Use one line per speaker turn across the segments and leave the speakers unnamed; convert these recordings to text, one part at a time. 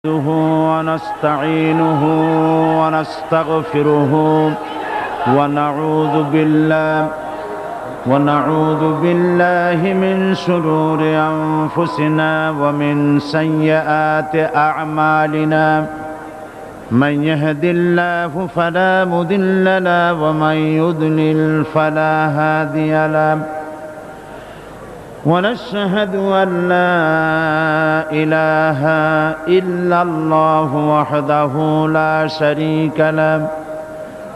ونستعينه ونستغفره ونعوذ بالله من شرور أنفسنا ومن سيئات أعمالنا من يهد الله فلا مضل له ومن يضلل فلا هادي له ونشهد أن لا إله إلا الله وحده لا شريك له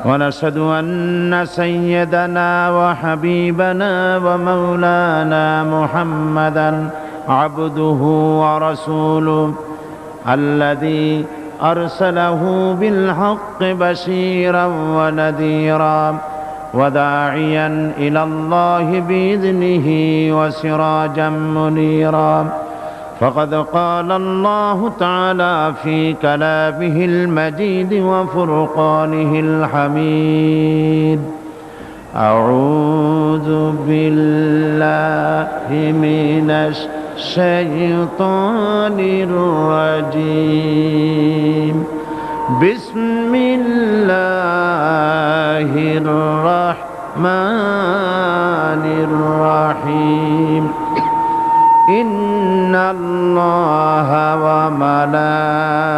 ونشهد أن سيدنا وحبيبنا ومولانا محمدا عبده ورسوله الذي أرسله بالحق بشيرا ونذيرا وداعيا إلى الله بإذنه وسراجا منيرا فقد قال الله تعالى في كلامه المجيد وفرقانه الحميد أعوذ بالله من الشيطان الرجيم بسم الله الرحمن الرحيم إن الله وملائكته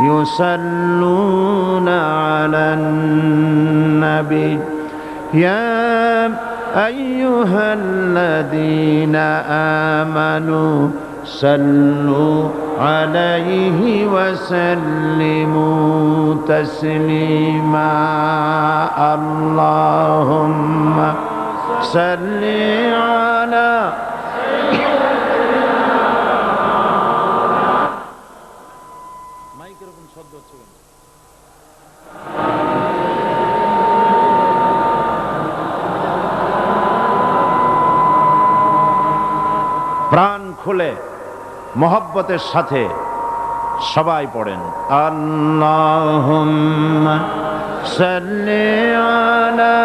يصلون على النبي يا أيها الذين آمنوا صلوا عليه وسلموا تسليما اللهم صل على প্রাণ খুলে মোহব্বতের সাথে সবাই পড়েন আল্লাহুম্মা সাল্লি আলা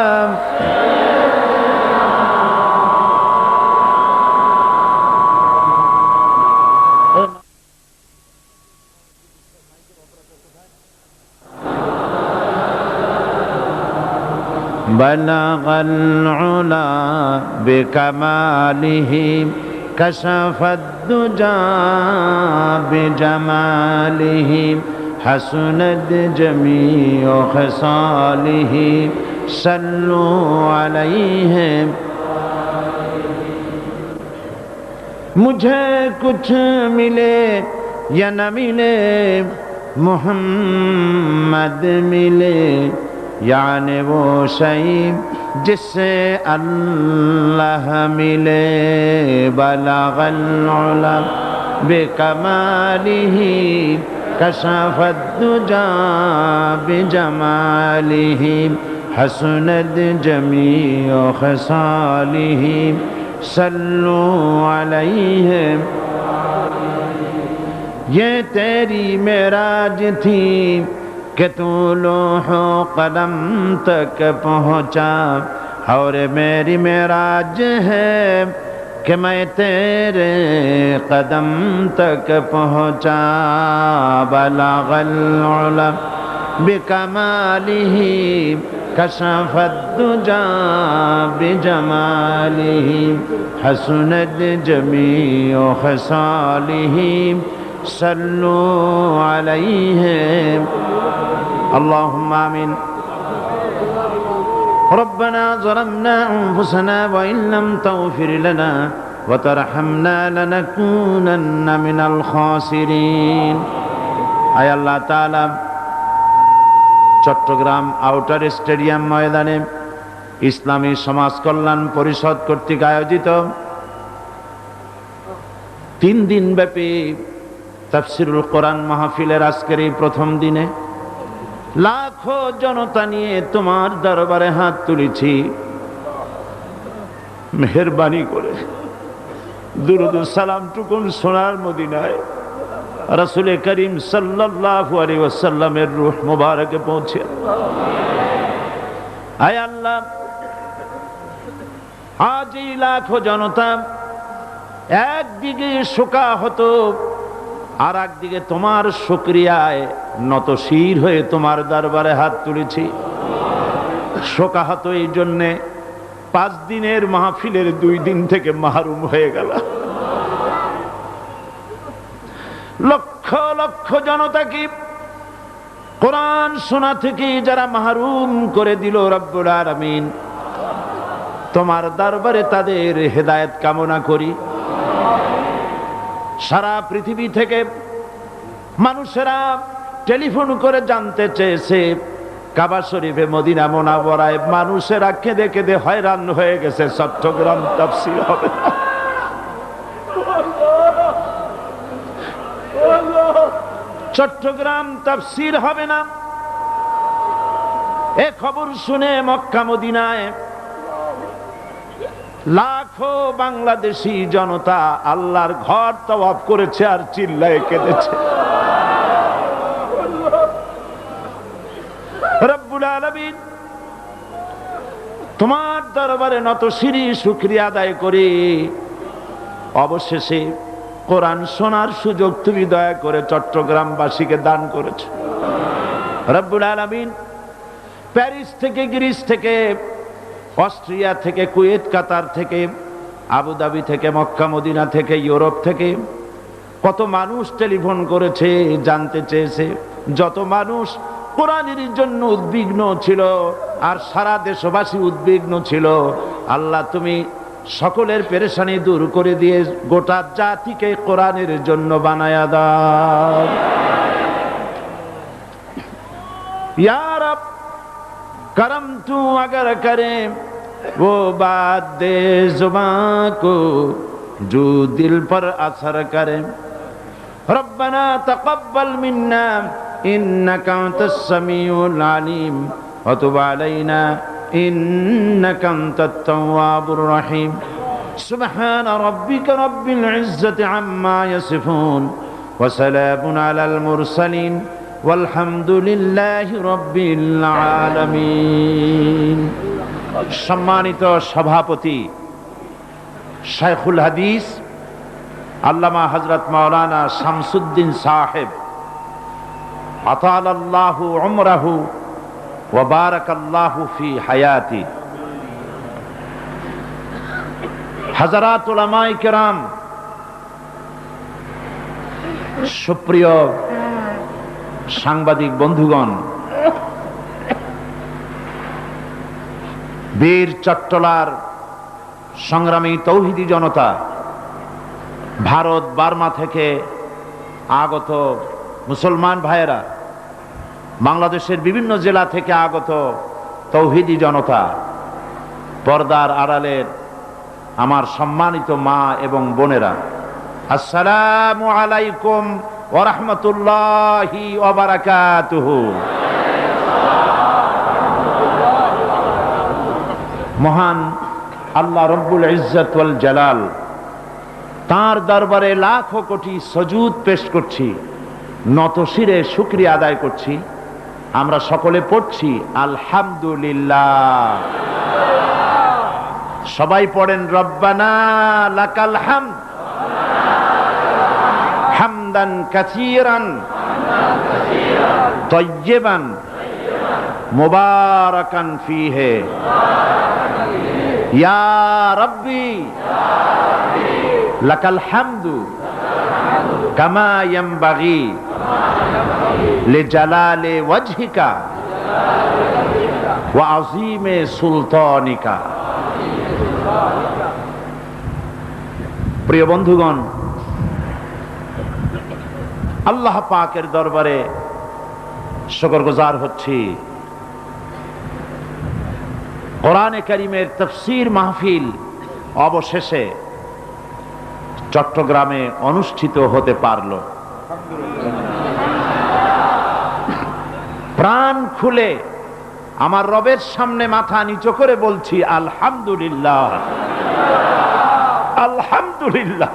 বালাগাল উলা বিকামালিহি كشف الدجى بجماله حسنت جميع خصاله صلوا عليه मुझे कुछ मिले या न मिले मोहम्मद मिले यानी वो शई जिससे अल्लाह मिले बलगल उला बिकमालिही कशफत दुजा बिजमालिही हसनत जमीअ खसालिही सल्लु अलैहि ये तेरी मेराज थी कि तू लोहो कदम तक पहुँचा और मेरी मेराज है कि मैं तेरे कदम तक पहुँचा बलगल उला बिकमालिही कशफत दुजा बिजमालिही हसनत जमीअ खसालिही सल्लु अलैहि اللهم آمين ربنا ظلمنا أنفسنا وإن لم تغفر لنا وترحمنا لنكونن من الخاسرين আয় আল্লাহ তাআলা চট্টগ্রাম আউটার স্টেডিয়াম ময়দানে ইসলামী সমাজ কল্যাণ পরিষদ কর্তৃক আয়োজিত 3 দিন ব্যাপী তাফসীরুল কোরআন মাহফিলের আজকের এই প্রথম দিনে লাখো জনতা নিয়ে তোমার দরবারে হাত তুলেছি মেহেরবানি করে দুরূদ ও সালাম টুকুন সোনার মদিনায় রাসূল করিম সাল্লাল্লাহু আলাইহি ওয়াসাল্লামের রূহ মুবারকে পৌঁছে আয় আল্লাহ আজ এই লাখো জনতা একদিকে শোকাহত আর একদিকে তোমার শুকরিয়ায় নতশির হয়ে তোমার দরবারে হাত তুলেছি। শোকাহত এই জন্যে 5 দিনের মাহফিলের 2 দিন থেকে মাহরুম হয়ে গেল। লক্ষ লক্ষ জনতাকে কোরআন শোনা থেকে যারা মাহরুম করে দিল রব্বুল আলামিন, তোমার দরবারে তাদের হেদায়েত কামনা করি। সারা পৃথিবী থেকে মানুষেরা টেলিফোন করে জানতে চেয়েছে কাবা শরীফে মদিনা মুনাওয়ারায় মানুষেরা কেঁদে কেঁদে হয়রান হয়ে গেছে, চট্টগ্রাম তাফসীর হবে না। চট্টগ্রাম তাফসীর হবে না। এ খবর শুনে মক্কা মদিনায় লাখো বাংলাদেশি জনতা আল্লাহর ঘর তওয়াফ করেছে আর চিল্লায়ে কেঁদেছে। রব্বুল আলামিন, তোমার দরবারে নতশিরে শুকরিয়া আদায় করি। অবশেষে কোরআন শোনার সুযোগ তুমি দয়া করে চট্টগ্রামবাসীকে দান করেছো রব্বুল আলামিন। প্যারিস থেকে, গ্রিস থেকে, অস্ট্রিয়া থেকে, কুয়েত, কাতার থেকে, আবুধাবি থেকে, মক্কা মদিনা থেকে, ইউরোপ থেকে কত মানুষ টেলিফোন করেছে, জানতে চেয়েছে। যত মানুষ কোরআনের জন্য উদ্বিগ্ন ছিল আর সারা দেশবাসী উদ্বিগ্ন ছিল, আল্লাহ তুমি সকলের পেরেশানি দূর করে দিয়ে গোটা জাতিকে কোরআনের জন্য বানায়া দাও ইয়া রব। करम तू अगर करे वो बात दे जुबां को जो दिल पर असर करे। रब्बना तक़ब्बल मिन्ना इन्नका अंतस समीउल अलीम व तुब अलैना इन्नका अंतत तव्वाबुर रहीम। सुब्हान रब्बिका रब्बिल इज्जति अम्मा यसिफून व सलामुन अलल मुरसलीन ওয়ালহামদুলিল্লাহি রাব্বিল আলামিন। সম্মানিত সভাপতি শাইখুল হাদিস আল্লামা হযরত মাওলানা শামসুদ্দিন সাহেব আতালাল্লাহু উমরাহু ওয়া বারাকাল্লাহু ফি হায়াতি, হযরত উলামায়ে কেরাম, সুপ্রিয় সাংবাদিক বন্ধুগণ, বীর চট্টলার সংগ্রামী তৌহিদি জনতা, ভারত বার্মা থেকে আগত মুসলমান ভাইয়েরা, বাংলাদেশের বিভিন্ন জেলা থেকে আগত তৌহিদি জনতা, পর্দার আড়ালের আমার সম্মানিত মা এবং বোনেরা, আসসালামু আলাইকুম ওয়া রাহমাতুল্লাহি ওয়া বারাকাতুহু। মহান আল্লাহ রব্বুল ইজ্জত ওয়াল জালাল, তার দরবারে লাখো কোটি সুজুদ পেশ করছি, নতশিরে শুকরিয়া আদায় করছি। আমরা সকলে পড়ছি আলহামদুলিল্লাহ। সবাই পড়েন রব্বানা লাকাল হামদ হামদান কাসীরান তাইয়্যিবান মুবারাকান ফীহি ইয়া রাব্বি লাকাল হামদু কামা ইয়ানবাগি লিজালালি ওয়াজহিকা ওয়া আযীমি সুলতানিকা। প্রিয় বন্ধুগণ, আল্লাহ পাকের দরবারে শুকরগুজার হচ্ছি। কোরআনে কারীমের তাফসীর মাহফিল অবশেষে চট্টগ্রামে অনুষ্ঠিত হতে পারল। প্রাণ খুলে আমার রবের সামনে মাথা নিচু করে বলছি আলহামদুলিল্লাহ, আলহামদুলিল্লাহ।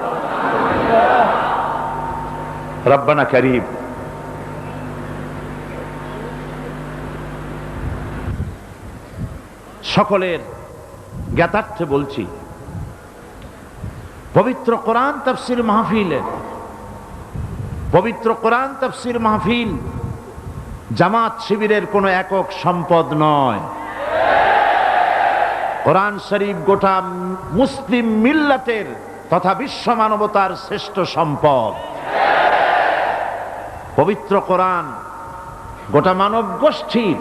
রব্বানা কারীম, সকলের জ্ঞাতার্থে বলছি, পবিত্র কোরআন তাফসীর মাহফিলে পবিত্র কোরআন তাফসীর মাহফিল জামাত শিবিরের কোনো একক সম্পদ নয়। কোরআন শরীফ গোটা মুসলিম মিল্লাতের তথা বিশ্ব মানবতার শ্রেষ্ঠ সম্পদ। পবিত্র কোরআন গোটা মানব গোষ্ঠীর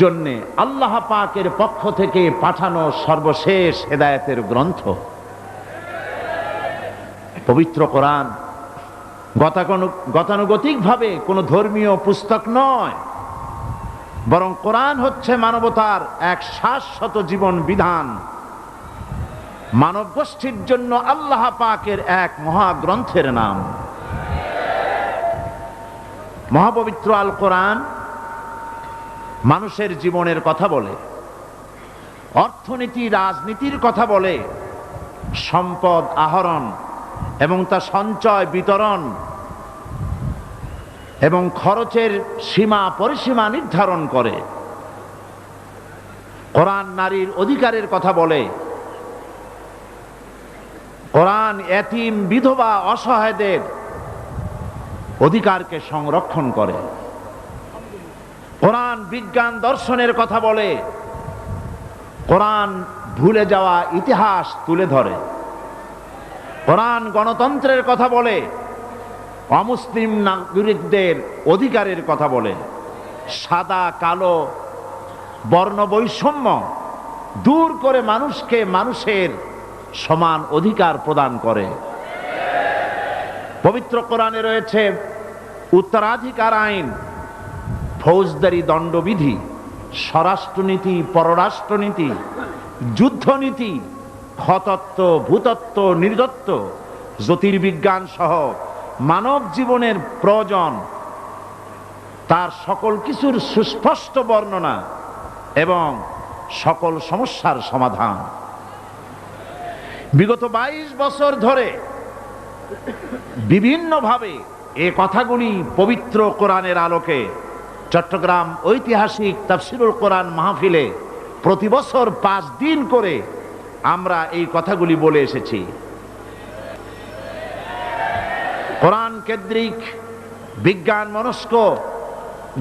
জন্যে আল্লাহ পাকের পক্ষ থেকে পাঠানো সর্বশেষ হেদায়েতের গ্রন্থ। পবিত্র কোরআন গতানুগতিকভাবে কোনো ধর্মীয় পুস্তক নয়, বরং কোরআন হচ্ছে মানবতার এক শাশ্বত জীবন বিধান, মানব গোষ্ঠীর জন্য আল্লাহ পাকের এক মহাগ্রন্থের নাম। মহাপবিত্র আল কোরআন মানুষের জীবনের কথা বলে, অর্থনীতি রাজনীতির কথা বলে, সম্পদ আহরণ এবং তা সঞ্চয় বিতরণ এবং খরচের সীমা পরিসীমা নির্ধারণ করে। কোরআন নারীর অধিকারের কথা বলে, কোরআন এতিম বিধবা অসহায়দের অধিকারকে সংরক্ষণ করে। কোরআন বিজ্ঞান দর্শনের কথা বলে, কোরআন ভুলে যাওয়া ইতিহাস তুলে ধরে। কোরআন গণতন্ত্রের কথা বলে, অমুসলিম নাগরিকদের অধিকারের কথা বলে। সাদা কালো বর্ণ বৈষম্য দূর করে মানুষকে মানুষের সমান অধিকার প্রদান করে। পবিত্র কোরআনে রয়েছে উত্তরাধিকার আইন, ফৌজদারি দণ্ডবিধি, স্বরাষ্ট্রনীতি, পররাষ্ট্রনীতি, যুদ্ধনীতি, খতত্ব, ভূতত্ত্ব, নৃতত্ত্ব, জ্যোতির্বিজ্ঞান সহ মানব জীবনের প্রয়োজন, তার সকল কিছুর সুস্পষ্ট বর্ণনা এবং সকল সমস্যার সমাধান। বিগত 22 বছর ধরে বিভিন্নভাবে এ কথাগুলি পবিত্র কোরআনের আলোকে চট্টগ্রাম ঐতিহাসিক তাফসীরুল কোরআন মাহফিলে প্রতি বছর 5 দিন করে আমরা এই কথাগুলি বলে এসেছি। কোরআন কেন্দ্রিক, বিজ্ঞান মনস্ক,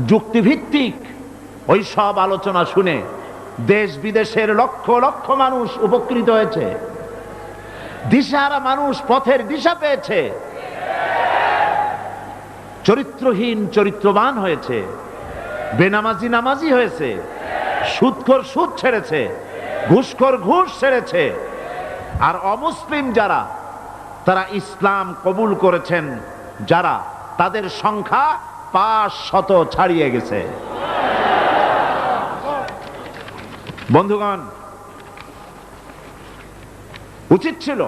যুক্তিভিত্তিক ওই সব আলোচনা শুনে দেশ বিদেশের লক্ষ লক্ষ মানুষ উপকৃত হয়েছে। দিশাহারা মানুষ পথের দিশা পেয়েছে, চরিত্রহীন চরিত্রবান হয়েছে, বেনামাজি নামাজি হয়েছে, সুদখোর সুদ ছেড়েছে, ঘুষখোর ঘুষ ছেড়েছে। আর অমুসলিম যারা, তারা ইসলাম কবুল করেছেন যারা, তাদের সংখ্যা 500 ছাড়িয়ে গেছে। বন্ধুগণ, উচিত ছিল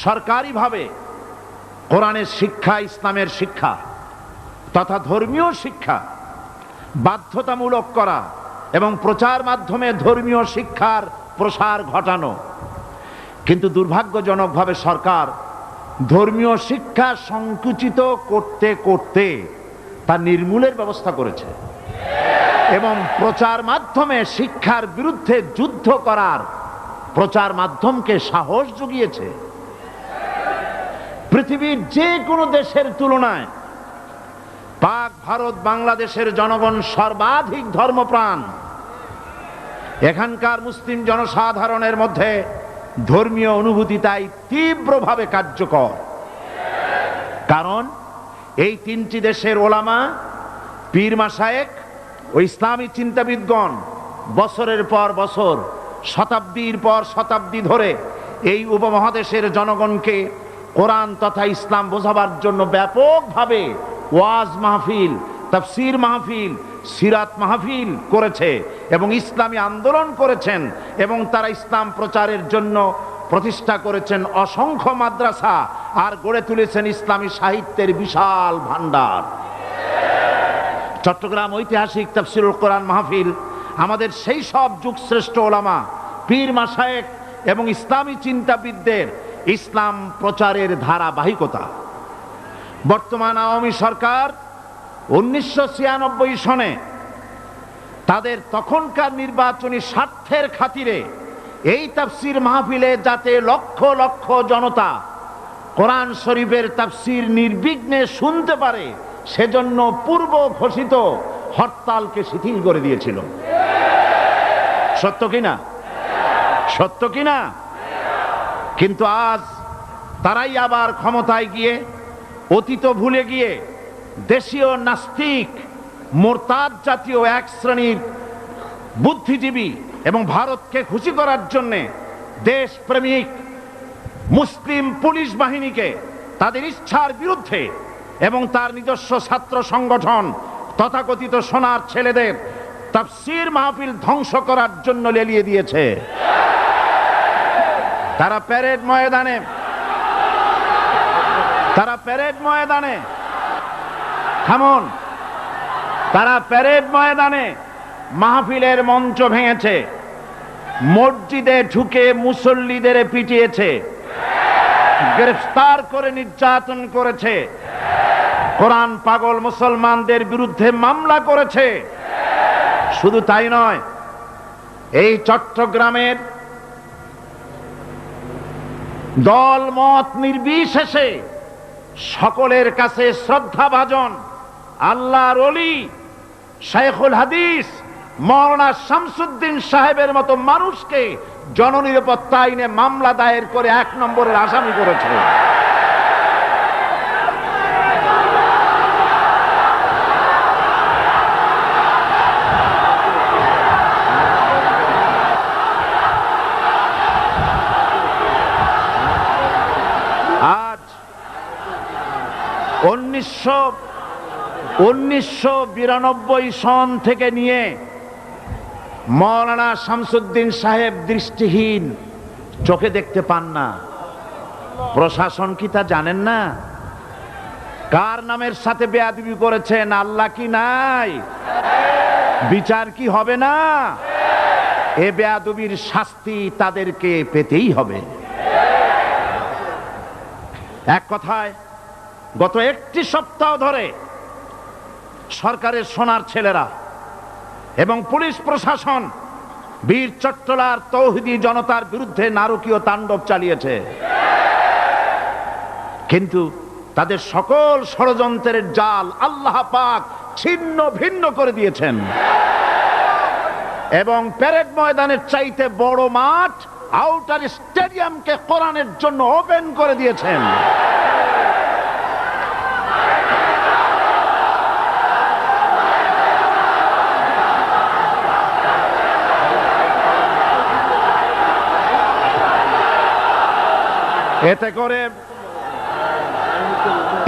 সরকারিভাবে কোরআনের শিক্ষা, ইসলামের শিক্ষা তথা ধর্মীয় শিক্ষা বাধ্যতামূলক করা এবং প্রচার মাধ্যমে ধর্মীয় শিক্ষার প্রসার ঘটানো। কিন্তু দুর্ভাগ্যজনকভাবে সরকার ধর্মীয় শিক্ষা সংকুচিত করতে করতে তা নির্মূলের ব্যবস্থা করেছে এবং প্রচার মাধ্যমে শিক্ষার বিরুদ্ধে যুদ্ধ করার প্রচার মাধ্যমকে সাহস জুগিয়েছে। পৃথিবীর যে কোনো দেশের তুলনায় পাক, ভারত, বাংলাদেশের জনগণ সর্বাধিক ধর্মপ্রাণ। এখানকার মুসলিম জনসাধারণের মধ্যে ধর্মীয় অনুভূতি তাই তীব্রভাবে কার্যকর। কারণ এই 3টি দেশের ওলামা, পীর মাশায়েখ ও ইসলামী চিন্তাবিদগণ বছরের পর বছর, শতাব্দীর পর শতাব্দী ধরে এই উপমহাদেশের জনগণকে কোরআন তথা ইসলাম বোঝাবার জন্য ব্যাপকভাবে ওয়াজ মাহফিল, তাফসীর মাহফিল, সিরাত মাহফিল করেছে এবং ইসলামী আন্দোলন করেছেন এবং তারা ইসলাম প্রচারের জন্য প্রতিষ্ঠা করেছেন অসংখ্য মাদ্রাসা আর গড়ে তুলেছেন ইসলামী সাহিত্যের বিশাল ভান্ডার। চট্টগ্রাম ঐতিহাসিক তাফসীরুল কোরআন মাহফিল আমাদের সেই সব যুগশ্রেষ্ঠ ওলামা, পীর মাশায়েখ এবং ইসলামী চিন্তাবিদদের ইসলাম প্রচারের ধারাবাহিকতা। বর্তমান আওয়ামী সরকার 1996 সনে তাদের তখনকার নির্বাচনী স্বার্থের খাতিরে এই তাফসীর মাহফিলে যাতে লক্ষ লক্ষ জনতা কোরআন শরীফের তাফসীর নির্বিঘ্নে শুনতে পারে সেজন্য পূর্ব ঘোষিত হরতালকে শিথিল করে দিয়েছিল। সত্য কিনা? সত্য কিনা? কিন্তু আজ তারাই আবার ক্ষমতায় গিয়ে অতীত ভুলে গিয়ে দেশীয় নাস্তিক মোরতাদ জাতীয় এক শ্রেণীর বুদ্ধিজীবী এবং ভারতকে খুশি করার জন্যে দেশপ্রেমিক মুসলিম পুলিশ বাহিনীকে তাদের ইচ্ছার বিরুদ্ধে এবং তার নিজস্ব ছাত্র সংগঠন তথাকথিত সোনার ছেলেদের তাফসীর মাহফিল ধ্বংস করার জন্য লেলিয়ে দিয়েছে। তারা প্যারেড ময়দানে থামুন, তারা প্যারেড ময়দানে মাহফিলের মঞ্চ ভেঙেছে, মসজিদে ঢুকে মুসল্লিদের পিটিয়েছে, গ্রেফতার করে নির্যাতন করেছে, কোরআন পাগল মুসলমানদের বিরুদ্ধে মামলা করেছে। শুধু তাই নয়, এই চট্টগ্রামের দল মত নির্বিশেষে সকলের কাছে শ্রদ্ধাভাজন আল্লাহর ওলি শাইখুল হাদিস মাওলানা শামসুদ্দিন সাহেবের মতো মানুষকে জননিরাপত্তা আইনে মামলা দায়ের করে 1 নম্বরের আসামি করেছে। আজ 1992 সন থেকে নিয়ে মাওলানা শামসুদ্দিন সাহেব দৃষ্টিহীন, চোখে দেখতে পান না। প্রশাসন কি তা জানেন না? কার নামের সাথে বেয়াদবি করেছেন? আল্লাহ কি নাই? বিচার কি হবে না? এ বেয়াদবির শাস্তি তাদেরকে পেতেই হবে। এক কথায় গত 1টি সপ্তাহ ধরে সরকারের সোনার ছেলেরা এবং পুলিশ প্রশাসন বীর চট্টলার তৌহিদি জনতার বিরুদ্ধে নারকীয় তাণ্ডব চালিয়েছে, কিন্তু তাদের সকল ষড়যন্ত্রের জাল আল্লাহ পাক ছিন্ন ভিন্ন করে দিয়েছেন এবং প্যারেড ময়দানের চাইতে বড় মাঠ আউটার স্টেডিয়ামকে কোরআনের জন্য ওপেন করে দিয়েছেন।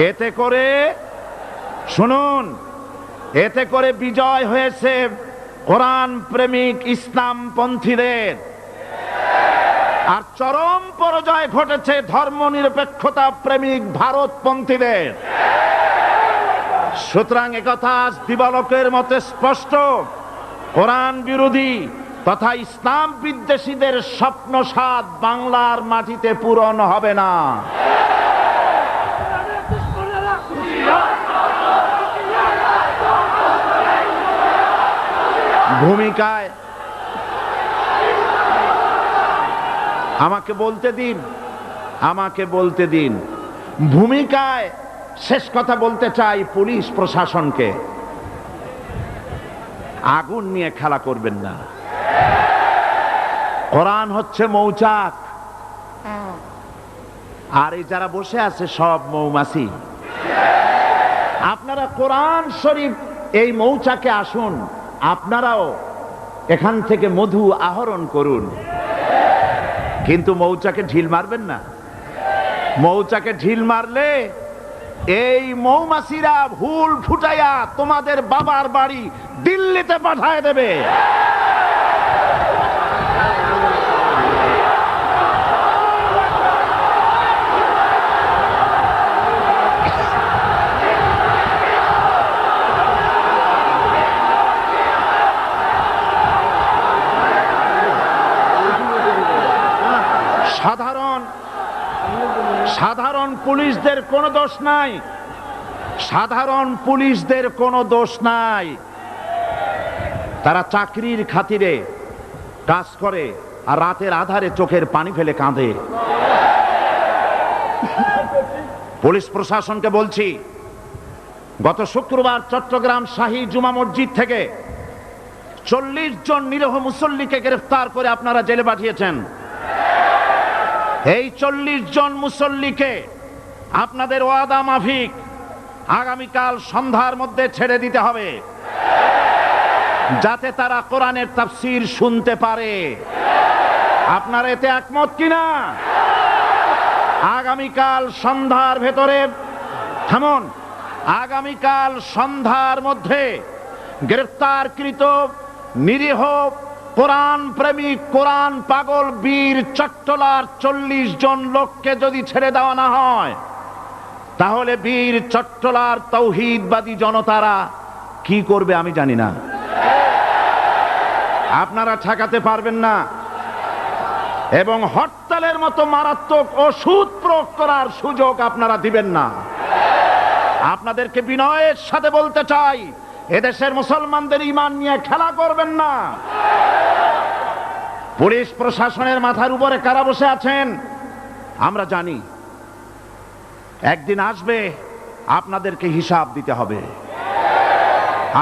এতে করে শুনুন, এতে করে বিজয় হয়েছে কোরআন প্রেমিক ইসলাম পন্থীদের, আর চরম পরাজয় ঘটেছে ধর্মনিরপেক্ষতা প্রেমিক ভারতপন্থীদের। সুতরাং একথা আজ দিবালোকের মতে স্পষ্ট, কোরআন বিরোধী তথা ইসলাম বিদ্বেষীদের স্বপ্ন সাদ বাংলার মাটিতে পূরণ হবে না। ভূমিকায় আমাকে বলতে দিন ভূমিকায় শেষ কথা বলতে চাই পুলিশ প্রশাসনকে, আগুন নিয়ে খেলা করবেন না। কোরআন হচ্ছে মৌচাক, আর এই যারা বসে আছে সব মৌমাছি। আপনারা কোরআন শরীফ এই মৌচাকে আসুন, আপনারাও এখান থেকে মধু আহরণ করুন, কিন্তু মৌচাকে ঢিল মারবেন না। মৌচাকে ঢিল মারলে এই মৌমাছিরা ভুল ফুটাইয়া তোমাদের বাবার বাড়ি দিল্লিতে পাঠায় দেবে। সাধারণ পুলিশদের কোনো দোষ নাই, সাধারণ পুলিশদের কোনো দোষ নাই। তারা চাকরির খাতিরে কাজ করে আর রাতের আধারে চোখের পানি ফেলে কাঁদে। পুলিশ প্রশাসনকে বলছি, গত শুক্রবার চট্টগ্রাম শাহী জুমা মসজিদ থেকে 40 জন নিরীহ মুসল্লিকে গ্রেফতার করে আপনারা জেলে পাঠিয়েছেন। এই 40 জন মুসল্লিকে আপনাদের ওয়াদা মাফিক আগামীকাল সন্ধ্যার মধ্যে ছেড়ে দিতে হবে, যাতে তারা কোরআনের তাফসীর শুনতে পারে। আপনারা এতে একমত কিনা? আগামীকাল সন্ধ্যার ভেতরে, থামুন, আগামীকাল সন্ধ্যার মধ্যে গ্রেফতারকৃত নিরীহ কোরআন প্রেমিক, কোরআন পাগল বীর চট্টলার 40 জন লোককে যদি ছেড়ে দেওয়া না হয়, তাহলে বীর চট্টলার তৌহিদবাদী জনতারা কি করবে আমি জানি না। আপনারা ঠেকাতে পারবেন না, এবং হরতালের মতো মারাত্মক ওষুধ প্রয়োগ করার সুযোগ আপনারা দিবেন না। আপনাদেরকে বিনয়ের সাথে বলতে চাই, এদেশের মুসলমানদের ঈমান নিয়ে খেলা করবেন না। পুলিশ প্রশাসনের মাথার উপরে কারা বসে আছেন আমরা জানি, একদিন আসবে আপনাদেরকে হিসাব দিতে হবে।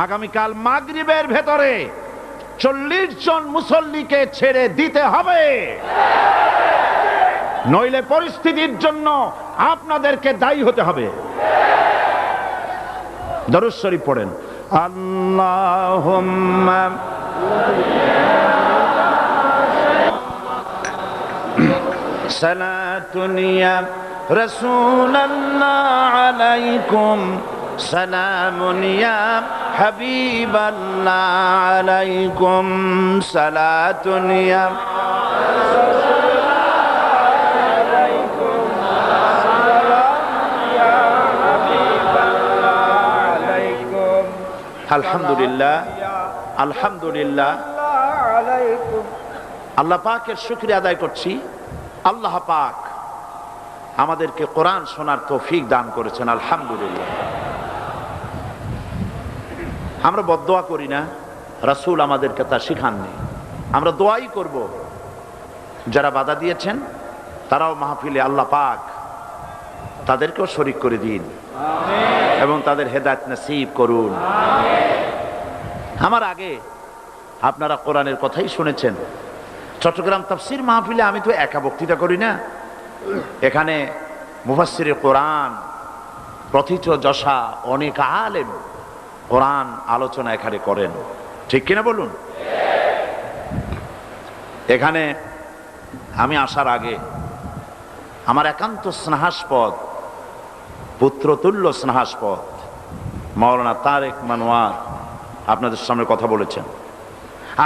আগামীকাল মাগরিবের ভেতরে 40 জন মুসল্লিকে ছেড়ে দিতে হবে, নইলে পরিস্থিতির জন্য আপনাদেরকে দায়ী হতে হবে। দরুদ শরীফ পড়েন। আল্লাহুম্মা সালাতুন ইয়া রাসূলাল্লাহ আলাইকুম, সালামুন ইয়া হাবিবাল্লাহ আলাইকুম, সালাতুন ইয়া আলহামদুলিল্লাহ, আলহামদুলিল্লাহ। আল্লাহ পাকের শুকরিয়া আদায় করছি। আল্লাহ পাক আমাদেরকে কোরআন শোনার তৌফিক দান করেছেন, আলহামদুলিল্লাহ। আমরা বদদোয়া করি না, রাসূল আমাদেরকে তা শিখাননি। আমরা দোয়াই করব, যারা বাধা দিয়েছেন তারাও মাহফিলে আল্লাহ পাক তাদেরকেও শরীক করে দিন এবং তাদের হেদায়েত নসিব করুন। আমার আগে আপনারা কোরআনের কথাই শুনেছেন। চট্টগ্রাম তাফসীর মাহফিলে আমি তো একা বক্তৃতা করি না, এখানে মুফাসসিরে কোরআন, প্রথিতযশা অনেক আলেম কোরআন আলোচনা এখানে করেন, ঠিক কিনা বলুন? এখানে আমি আসার আগে আমার একান্ত স্নেহাস্পদ পুত্রতুল্য স্নেহাস্পদ মাওলানা তারেক মনোয়ার আপনাদের সামনে কথা বলেছেন,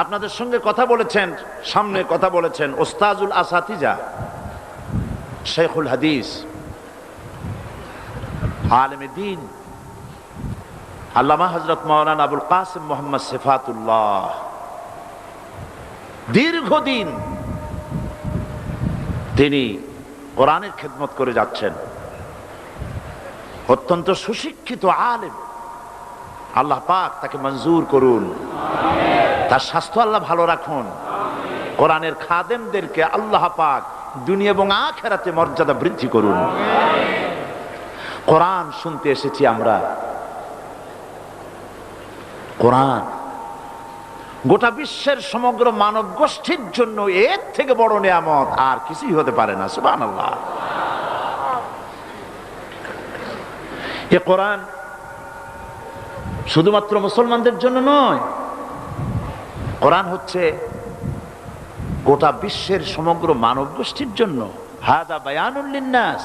আপনাদের সঙ্গে কথা বলেছেন, সামনে কথা বলেছেন ওস্তাজুল আসাতিজা শেখুল হাদিস আলেমে দ্বীন আল্লামা হযরত মাওলানা আবুল কাসিম মুহাম্মদ সিফাতুল্লাহ। দীর্ঘদিন তিনি কোরআনের খেদমত করে যাচ্ছেন, অত্যন্ত সুশিক্ষিত আলেম। আল্লাহ পাক তাকে মঞ্জুর করুন, তার স্বাস্থ্য আল্লাহ ভালো রাখুন। কোরআনের খাদেমদেরকে আল্লাহ পাক দুনিয়া এবং আখিরাতে মর্যাদা বৃদ্ধি করুন। কোরআন শুনতে এসেছি আমরা। কোরআন গোটা বিশ্বের সমগ্র মানব গোষ্ঠীর জন্য এর থেকে বড় নিয়ামত আর কিছুই হতে পারে না। সুবহানাল্লাহ। এ কোরআন শুধুমাত্র মুসলমানদের জন্য নয়, কোরআন হচ্ছে গোটা বিশ্বের সমগ্র মানব গোষ্ঠীর জন্য। হাদা বায়ানুল লিন্নাস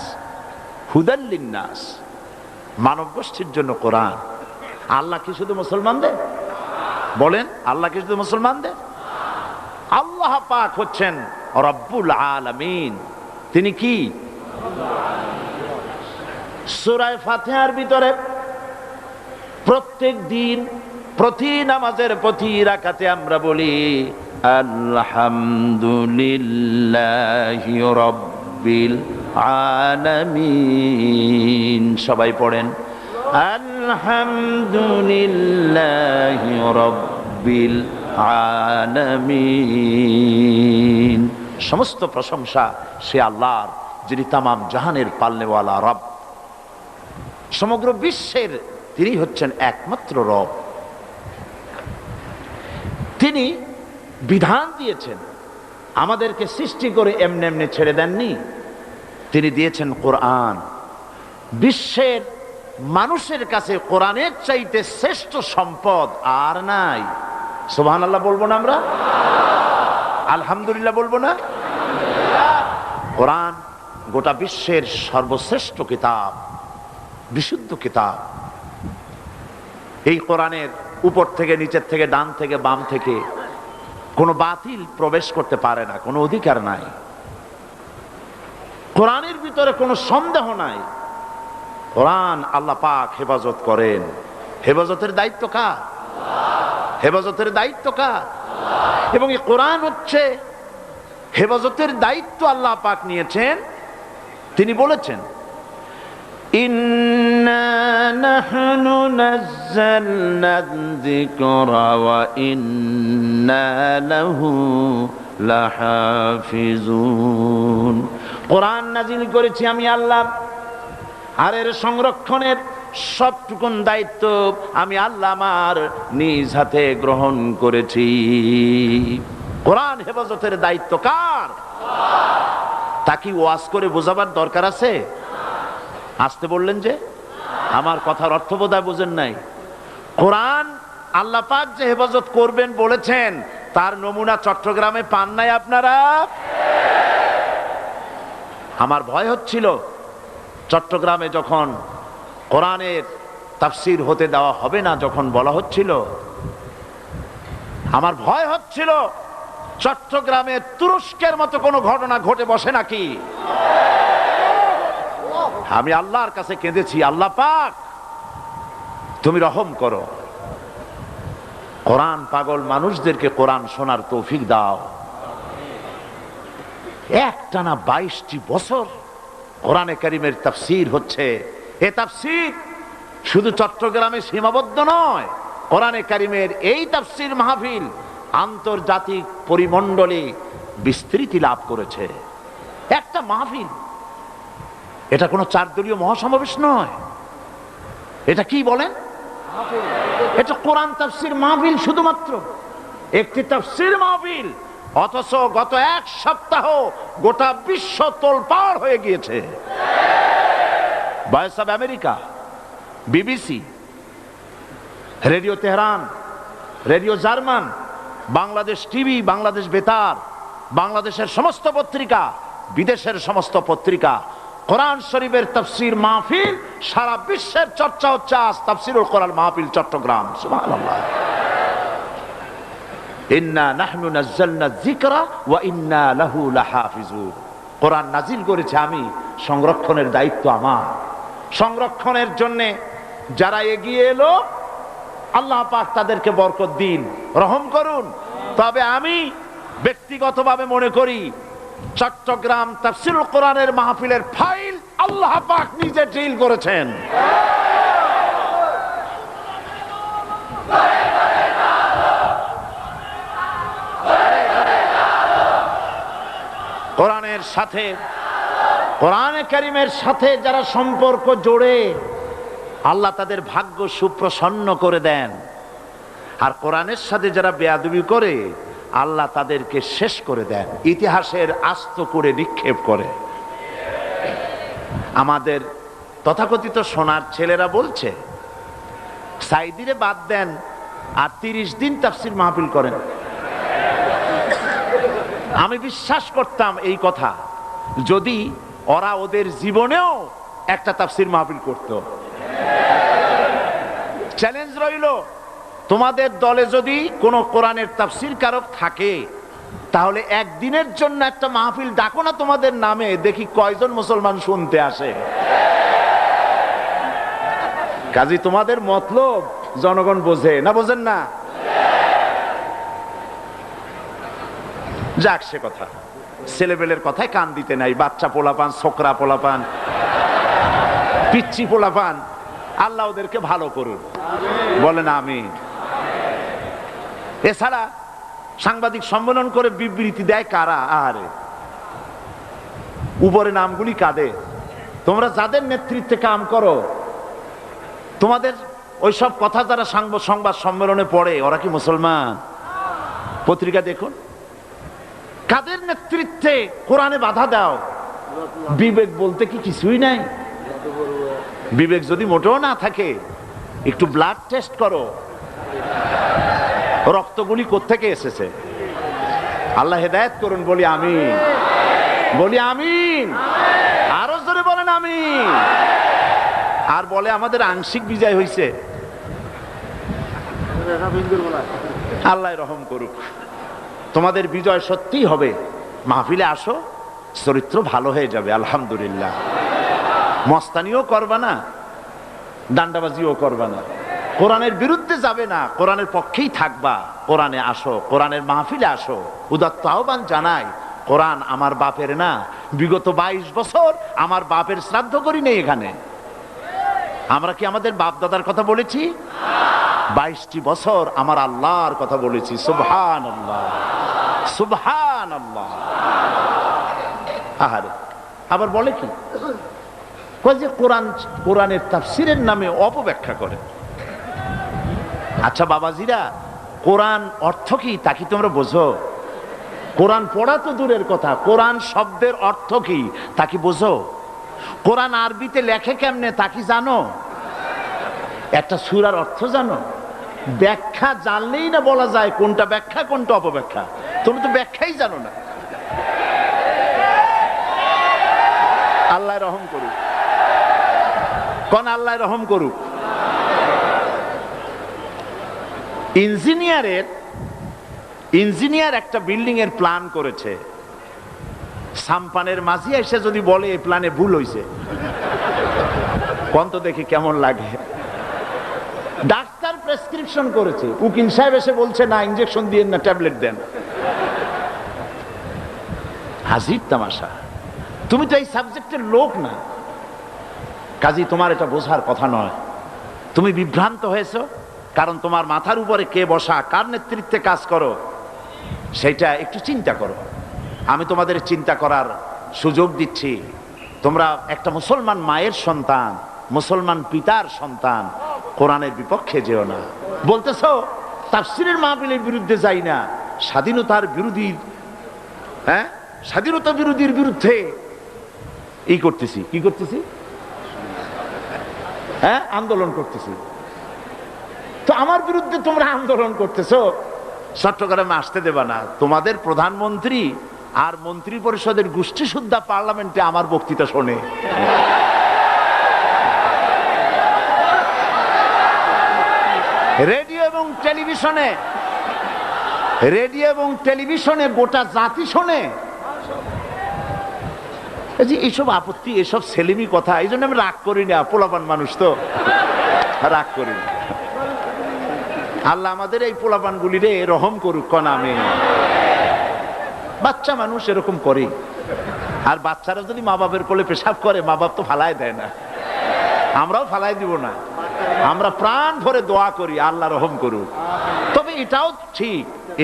হুদাল লিন্নাস, মানব গোষ্ঠীর জন্য কোরআন। আল্লাহ কি শুধু মুসলমানদের? বলেন, আল্লাহ কি শুধু মুসলমানদের? আল্লাহ পাক হচ্ছেন রব্বুল আলামিন। তিনি কি? সূরা ফাতিহার ভিতরে প্রত্যেক দিন প্রতি নামাজের প্রতি রাকাতে আমরা বলি আলহামদুলিল্লাহি রাব্বিল আলামিন। সবাই পড়েন আলহামদুলিল্লাহি রাব্বিল আলামিন। সমস্ত প্রশংসা সে আল্লাহর, যিনি তামাম জাহানের পালনেওয়ালা রব। সমগ্র বিশ্বের তিনি হচ্ছেন একমাত্র রব। তিনি বিধান দিয়েছেন, আমাদেরকে সৃষ্টি করে এমনি এমনি ছেড়ে দেননি। তিনি দিয়েছেন কোরআন। বিশ্বের মানুষের কাছে কোরআনের চাইতে শ্রেষ্ঠ সম্পদ আর নাই। সুবহানাল্লাহ বলবো না আমরা? আলহামদুলিল্লাহ বলবো না? কোরআন গোটা বিশ্বের সর্বশ্রেষ্ঠ কিতাব, বিশুদ্ধ কিতাব। এই কোরআনের উপর থেকে, নিচের থেকে, ডান থেকে, বাম থেকে কোনো বাতিল প্রবেশ করতে পারে না, কোনো অধিকার নাই। কোরআনের ভিতরে কোনো সন্দেহ নাই। কোরআন আল্লাহ পাক হেফাজত করেন। হেফাজতের দায়িত্ব কার? হেফাজতের দায়িত্ব কার? এবং এই কোরআন হচ্ছে হেফাজতের দায়িত্ব আল্লাহ পাক নিয়েছেন। তিনি বলেছেন, ইন্না নাহনু নাযালনা যিকরা ওয়া ইন্না লাহু লাহাফিজুন। কোরআন নাজিল করেছি আমি আল্লাহ, আর এর সংরক্ষণের সবটুকুন দায়িত্ব আমি আল্লাহ আমার নিজ হাতে গ্রহণ করেছি। কোরআন হেফাজতের দায়িত্ব কার? তা কি ওয়াজ করে বোঝাবার দরকার আছে? আসতে বললেন যে, আমার কথার অর্থ বোধহয় বোঝেন নাই। কোরআন আল্লাহ পাক যে হেফাজত করবেন বলেছেন, তার নমুনা চট্টগ্রামে পান নাই আপনারা? আমার ভয় হচ্ছিল চট্টগ্রামে যখন কোরআনের তাফসীর হতে দেওয়া হবে না, যখন বলা হচ্ছিল, আমার ভয় হচ্ছিল চট্টগ্রামে তুরস্কের মতো কোনো ঘটনা ঘটে বসে নাকি। আমি আল্লাহর কাছে কেঁদেছি, আল্লাহ পাক তুমি রহম করো, কোরআন পাগল মানুষদেরকে কোরআন শোনার তৌফিক দাও। একটানা 22টি বছর কোরআনে কারীমের তাফসীর হচ্ছে। এ তাফসীর শুধু চট্টগ্রামে সীমাবদ্ধ নয়, কোরআনে কারীমের এই তাফসীর মাহফিল আন্তর্জাতিক পরিমণ্ডলে বিস্তৃতি লাভ করেছে। একটা মাহফিল, এটা কোনো 4 দলীয় মহাসমাবেশ নয়। এটা কি বলেন? এটা কোরআন তাফসীর মাহফিল, শুধুমাত্র একটি তাফসীর মাহফিল। অথচ গত 1 সপ্তাহ গোটা বিশ্ব তোলপাড় হয়ে গিয়েছে। Voice of America, BBC, radio Tehran, radio German, Bangladesh TV, Bangladesh বেতার, বাংলাদেশের সমস্ত পত্রিকা, বিদেশের সমস্ত পত্রিকা, কোরআন শরীফের তাফসীর মাহফিল সারা বিশ্বের চর্চা হচ্ছে। আজ তাফসীরুল কোরআন মাহফিল চট্টগ্রাম। সুবহানাল্লাহ। ইন্না নাহনু নাযালনা যিকরা ওয়া ইন্না লাহু লাহাফিজুন। কোরআন নাজিল করেছে আমি, সংরক্ষণের দায়িত্ব আমার। সংরক্ষণের জন্য যারা এগিয়ে এলো, আল্লাহ পাক তাদেরকে বরকত দিন, রহম করুন। তবে আমি ব্যক্তিগতভাবে মনে করি, চট্টগ্রাম তাফসীরুল কোরআনের মাহফিলের ফাইল আল্লাহ পাক নিজে ডিল করেছেন। কোরআনের সাথে, কোরআনে কারীমের সাথে যারা সম্পর্ক জোড়ে, আল্লাহ তাদের ভাগ্য সুপ্রসন্ন করে দেন। আর কোরআনের সাথে যারা বেয়াদবি করে, আল্লাহ তাদেরকে শেষ করে দেন, ইতিহাসের আস্ত করে নিক্ষেপ করে। আমাদের তথাকথিত সোনার ছেলেরা বলছে, সাইদিরে বাদ দেন আর 30 দিন তাফসীর মাহফিল করেন। আমি বিশ্বাস করতাম এই কথা, যদি ওরা ওদের জীবনেও একটা তাফসীর মাহফিল করত। চ্যালেঞ্জ রইল, তোমাদের দলে যদি কোনো কোরআনের তাফসীর কারক থাকে, তাহলে একদিনের জন্য একটা মাহফিল ডাকো না তোমাদের নামে, দেখি কয়জন মুসলমান শুনতে আসে। কাজী তোমাদের মতলব জনগণ বোঝে না, বোঝেন না? যাক, সে কথা, ছেলেবেলের কথায় কান দিতে নাই। বাচ্চা পোলাপান, ছোকরা পোলাপান, পিচ্চি পোলাপান, আল্লাহ ওদেরকে ভালো করুন, বলেন আমিন। এছাড়া সাংবাদিক সম্মেলন করে বিবৃতি দেয় কারা? আরে উপরে নামগুলি কাদের? তোমরা যাদের নেতৃত্বে কাম করো, তোমাদের ওইসব কথা যারা সংবাদ সম্মেলনে পড়ে ওরা কি মুসলমান? পত্রিকা দেখুন, কাদের নেতৃত্বে কোরআনে বাধা দাও? বিবেক বলতে কি কিছুই নাই? বিবেক যদি মোটেও না থাকে, একটু ব্লাড টেস্ট করো, রক্তগুলি কোত্থেকে এসেছে। আল্লাহ হেদায়েত করুন, বলি আমিন, বলি আমিন, আরো জোরে বলেন আমিন। আর বলে আমাদের আংশিক বিজয় হয়েছে, আল্লাহ রহম করুক। তোমাদের বিজয় সত্যিই হবে। মাহফিলে আসো, চরিত্র ভালো হয়ে যাবে আলহামদুলিল্লাহ। মস্তানিও করবা না, ডান্ডাবাজিও করবা না, কোরআনের বিরুদ্ধে যাবে না, কোরআনের পক্ষেই থাকবা। কোরআনে আসো, কোরআনের মাহফিলে আসো। উদাত্ত আহ্বান জানাই, কোরআন আমার বাপের না। বিগত 22 বছর আমার বাপের শ্রাদ্ধ করি নেই এখানে। আমরা কি আমাদের বাপ দাদার কথা বলেছি? 22টি বছর আমার আল্লাহর কথা বলেছি। সুবহানাল্লাহ, সুবহানাল্লাহ। আহারে, আবার বলে কি, যে কোরআনের তাফসীরের নামে অপব্যাখ্যা করে। আচ্ছা বাবাজিরা, কোরআন অর্থ কি তা কি তোমরা বোঝো? কোরআন পড়া তো দূরের কথা, কোরআন শব্দের অর্থ কি তা কি বোঝো? কোরআন আরবিতে লেখে কেমনে তা কি জানো? একটা সূরার অর্থ জানো? ব্যাখ্যা জানলেই না বলা যায় কোনটা ব্যাখ্যা কোনটা অপব্যাখ্যা। তুমি তো ব্যাখ্যাই জানো না। আল্লাহ রহম করুক, কোন আল্লাহ রহম করুক। ইঞ্জিনিয়ার একটা বিল্ডিং এর প্ল্যান করেছে, সাম্পানের মাঝি এসে যদি বলে এই প্ল্যানে ভুল হয়েছে, কোন তো দেখি কেমন লাগে। ডাক্তার প্রেসক্রিপশন করেছে, উকিল সাহেব এসে বলছে না, ইনজেকশন দিয়ে না, ট্যাবলেট দেন। হাজির তামাশা। তুমি তো এই সাবজেক্টের লোক না, কাজী তোমার এটা বোঝার কথা নয়। তুমি বিভ্রান্ত হয়েছো কারণ তোমার মাথার উপরে কে বসা, কার নেতৃত্বে কাজ করো, সেটা একটু চিন্তা করো। আমি তোমাদের চিন্তা করার সুযোগ দিচ্ছি। তোমরা একটা মুসলমান মায়ের সন্তান, মুসলমান পিতার সন্তান, কোরআনের বিপক্ষে যেও না। বলতেছো তাফসীরের মাহফিলের বিরুদ্ধে যাই না, স্বাধীনতার বিরোধী, হ্যাঁ স্বাধীনতা বিরোধীর বিরুদ্ধে এই করতেছি, কি করতেছি, হ্যাঁ আন্দোলন করতেছি। তো আমার বিরুদ্ধে তোমরা আন্দোলন করতেছো, চট্টগ্রামে আসতে দেবা না। তোমাদের প্রধানমন্ত্রী আর মন্ত্রী পরিষদের গোষ্ঠী সুদ্ধা পার্লামেন্টে আমার বক্তৃতা শোনে। রেডিও এবং টেলিভিশনে গোটা জাতি শোনে। এইসব আপত্তি, এসব ছেলেমি কথা, এই জন্য আমি রাগ করি না। পোলাপান মানুষ তো রাগ করি না। আল্লাহ আমাদের এই পোলাপান গুলিরে রহম করুক, কোন আমি। বাচ্চা মানুষ এরকম করে, আর বাচ্চারা যদি মা বাপের কোলে পেশাব করে, মা বাপ তো ফালাই দেয় না, আমরাও ফালাই দিব না। আমরা প্রাণ ভরে দোয়া করি আল্লাহ রহম করুক। তবে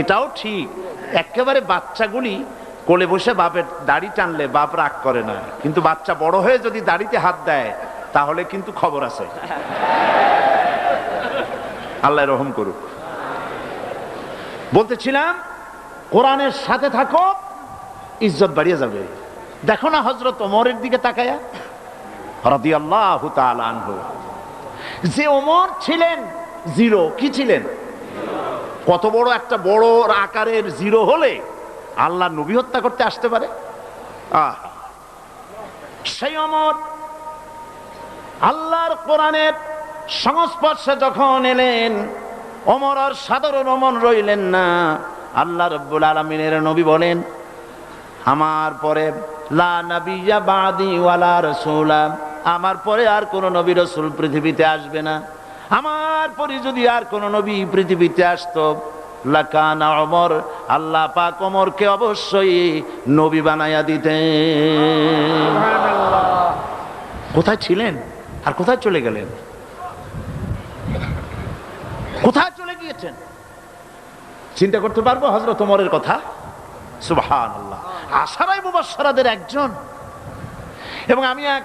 এটাও ঠিক, একেবারে বাচ্চাগুলি কোলে বসে বাপের দাড়ি টানলে বাপ রাগ করে না, কিন্তু বাচ্চা বড় হয়ে যদি দাড়িতে হাত দেয় তাহলে কিন্তু খবর আছে। আল্লাহ রহম করুক। বলতেছিলাম কোরআনের সাথে থাকো, ইজ্জত বাড়িয়ে যাবে। দেখো না হযরত ওমরের দিকে তাকায়া, রাদিয়াল্লাহু তাআলা আনহু। যে ওমর ছিলেন জিরো, কি ছিলেন? কত বড় একটা বড় আকারের জিরো হলে আল্লাহ নবী হত্যা করতে আসতে পারে? সেই ওমর আল্লাহর কোরআনের সংস্পর্শে যখন এলেন, ওমর আর সাধারণ ওমর রইলেন না। আল্লাহ রাব্বুল আলামিনের নবী বলেন, আমার পরে লা নাবিয়্যা বাদি ওয়ালা রাসূলা, আমার পরে আর কোন নবী রাসূল পৃথিবীতে আসবে না। আমার পরে যদি আর কোন নবী পৃথিবীতে আসতো, লাকানা ওমর, আল্লাহ পাক ওমরকে অবশ্যই নবী বানায়া দিতেন। কোথায় ছিলেন আর কোথায় চলে গেলেন? কোথায় চলে গিয়েছেন? চিন্তা করতে পারবো হযরত ওমরের কথা? সুবহানাল্লাহ, আশারায়ে মুবাশশারাদের একজন। এবং আমি এক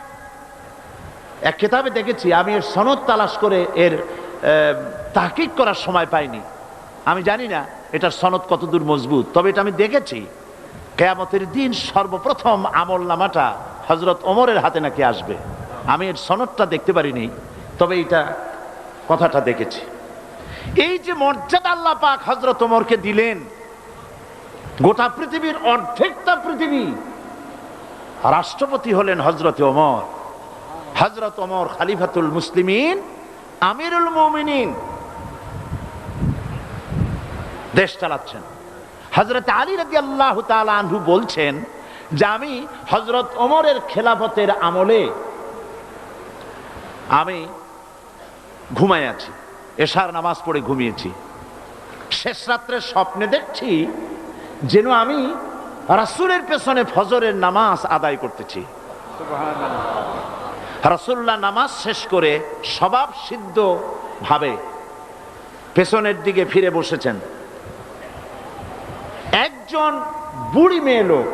এক কিতাবে দেখেছি, আমি এর সনদ তালাশ করে এর তাহকিক করার সময় পাইনি, আমি জানি না এটার সনদ কতদূর মজবুত, তবে এটা আমি দেখেছি কিয়ামতের দিন সর্বপ্রথম আমলনামাটা হযরত ওমরের হাতে নাকি আসবে। আমি এর সনদটা দেখতে পারিনি, তবে এটা কথাটা দেখেছি। এই যে মর্যাদা আল্লাহ পাক হযরত ওমরকে দিলেন, গোটা পৃথিবীর অর্ধেকটা পৃথিবী রাষ্ট্রপতি হলেন হযরত ওমর। হযরত ওমর খলিফাতুল মুসলিমিন, আমিরুল মুমিনিন, দেশ চালাচ্ছেন। হযরত আলী রাদিয়াল্লাহু তাআলা আনহু বলছেন যে আমি হযরত ওমরের খেলাফতের আমলে আমি ঘুমায় আছি, এশার নামাজ পড়ে ঘুমিয়েছি। শেষ রাত্রে স্বপ্নে দেখছি যেন আমি রাসূলের পেছনে ফজরের নামাজ আদায় করতেছি। রাসূলুল্লাহ নামাজ শেষ করে স্বভাব সিদ্ধ ভাবে পেছনের দিকে ফিরে বসেছেন। একজন বুড়ি মেয়ে লোক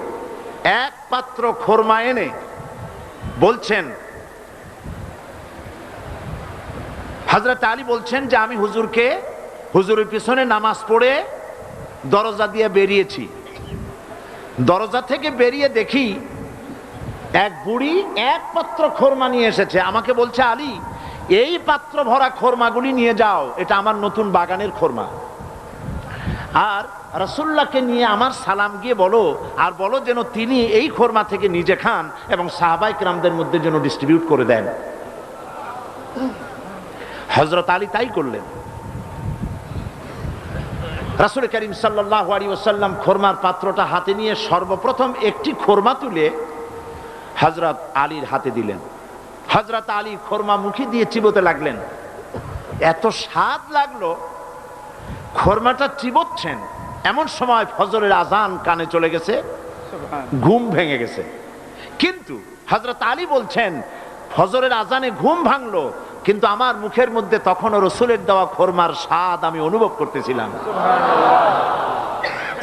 এক পাত্র খোরমা এনে বলছেন, হযরত আলী বলছেন যে আমি হুজুরের পিছনে নামাজ পড়ে দরজা দিয়ে বেরিয়েছি। দরজা থেকে বেরিয়ে দেখি এক বুড়ি এক পাত্র খোরমা নিয়ে এসেছে। আমাকে বলছে, আলী, এই পাত্র ভরা খোরমাগুলি নিয়ে যাও, এটা আমার নতুন বাগানের খোরমা। আর রাসূলুল্লাহকে নিয়ে আমার সালাম গিয়ে বলো, আর বলো যেন তিনি এই খোরমা থেকে নিজে খান এবং সাহাবায়ে কেরামদের মধ্যে যেন ডিস্ট্রিবিউট করে দেন। হযরত আলী তাই করলেন। রাসূল করিম সাল্লাল্লাহু আলাইহি ওয়াসাল্লাম খোরমার পাত্রটা হাতে নিয়ে সর্বপ্রথম একটি খোরমা তুলে হযরত আলীর হাতে দিলেন। হযরত আলী খোরমা মুখে দিয়ে চিবোতে লাগলেন। এত স্বাদ লাগলো, খোরমাটা চিবোচ্ছেন, এমন সময় ফজরের আজান কানে চলে গেছে, ঘুম ভেঙে গেছে। কিন্তু হযরত আলী বলছেন, ফজরের আজানে ঘুম ভাঙলো, কিন্তু আমার মুখের মধ্যে তখনও রাসূলের দেওয়া খোরমার স্বাদ আমি অনুভব করতেছিলাম।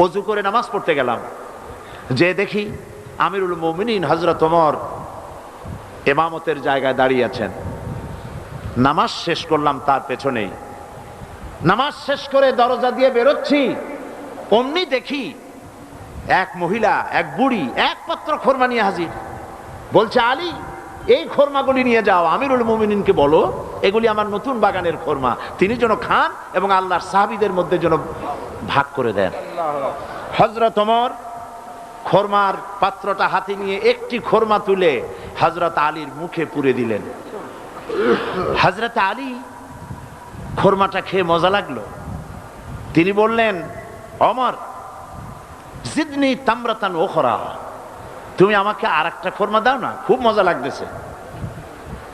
ওযু করে নামাজ পড়তে গেলাম, যে দেখি আমিরুল মুমিনিন হযরত ওমর ইমামতের জায়গায় দাঁড়িয়ে আছেন। নামাজ শেষ করলাম তার পেছনেই। নামাজ শেষ করে দরজা দিয়ে বেরোচ্ছি, অমনি দেখি এক মহিলা, এক বুড়ি এক পাত্র খোরমা নিয়ে হাজির। বলছে, আলী, এই খোরমাগুলি নিয়ে যাও, আমিরুল মুমিনিনকে বলো এগুলি আমার নতুন বাগানের খোরমা, তিনি যেন খান এবং আল্লাহর সাহাবীদের মধ্যে যেন ভাগ করে দেন। হযরত ওমর খোরমার পাত্রটা হাতে নিয়ে একটি খোরমা তুলে হযরত আলীর মুখে পুরে দিলেন। হযরত আলী খোরমাটা খেয়ে মজা লাগলো। তিনি বললেন, ওমর, জিদনি তামরাতান উখরা, তুমি আমাকে আর একটা খোরমা দাও না, খুব মজা লাগতেছে।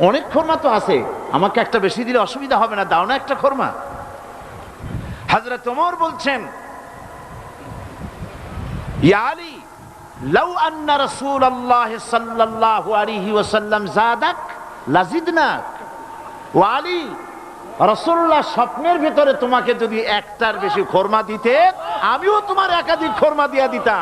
অনেক খোরমা তো আছে, আমাকে একটা বেশি দিলে অসুবিধা হবে না, দাও না একটা খোরমা। হযরত ওমর বলছেন, ইয়া আলী, লাউ আন্না রাসূলুল্লাহ সাল্লাল্লাহু আলাইহি ওয়াসাল্লাম যাদাক লাজিদনাক। ও আলী, রাসূলুল্লাহ স্বপ্নের ভিতরে তোমাকে যদি একটার বেশি খোরমা দিতে, আমিও তোমার একাধিক খোরমা দিয়া দিতাম।